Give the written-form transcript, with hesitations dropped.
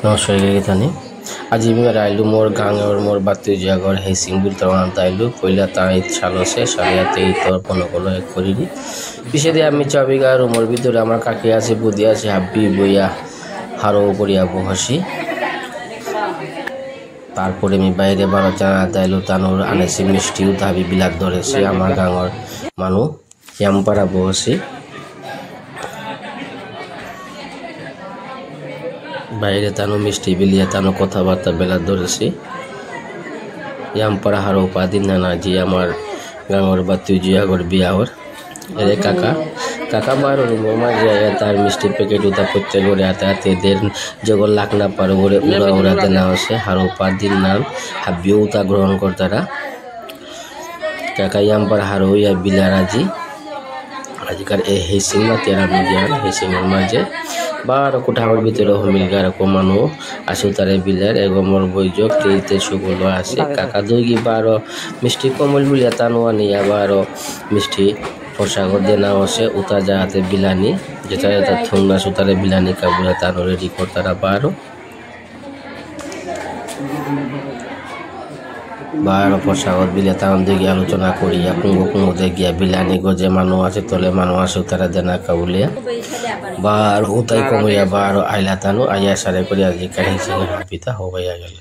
নমস্কাৰ গীতানি আজি আমি ৰাইলো মোৰ গাঁৱৰ মোৰ বাতি জাগৰ হে সিংগুল তৰান তাইলো কইলা তাই চালছে সারিয়াতে ইতর পনকল এক করিনি পিছে দিয়ে আমি চাবিগা রুমের ভিতরে আমার কাকি আছে বুদি আছে হাব্বি বইয়া হারো করিয়া বসি তারপরে আমি বাইরে বারো জানা তাইলো তানোর আনেছি মিষ্টিও দাবি বিলাক ধরেছে আমার গাঁৱৰ মানুষ ইয়ামপাড়া বসি বাইরে তানো মিষ্টি বিলিয়া তানো কথাবার্তা বেলা ধরেছি ইয়ামপাড়া হারো পাদিন নানা জি আমার গাঁৱৰ বাতি জিয়াগর বিয়াহর এরে কাকা কাকা বারো রুমা যায় তার মিষ্টি প্যাকেট উঠা করতে করে আতে দের জগর লাখ না পারো করে উড়া উড়া দেনা হচ্ছে হারো পাদিন নাম হাবিও উতা গ্রহণ করতারা কাকা ইয়ামপাড়া হারো ইয়া বিলারাজি আজকাল এই হেসিং না তেরা মিডিয়ান হেসিংয়ের মাঝে বারো কোঠার ভিতরে হমিলগার মানুষ আসু তারে বিলার এগমর বৈজক তেইতে সুগুলো আছে কাকা দুই বারো মিষ্টি কমল বিলিয়া তানোয়া নিয়া বারো মিষ্টি ফরসাগর দেনা আছে উতা যাতে বিলানি যেটা এটা থুংনা সুতারে বিলানি কাবুলা তানো রেডি করতারা বারো ফরসাগর বিলে তান দিকে আলোচনা করিয়া কুঙ্গো কুঙ্গো গিয়া বিলানি গজে মানুষ আছে তলে মানুষ আছে তারা দেনা কাবুলিয়া বার উতাই কমিয়া বারো আইলা তানো আইয়া সারে করিয়া জিকার হিসেবে হাপিতা হবাইয়া গেল।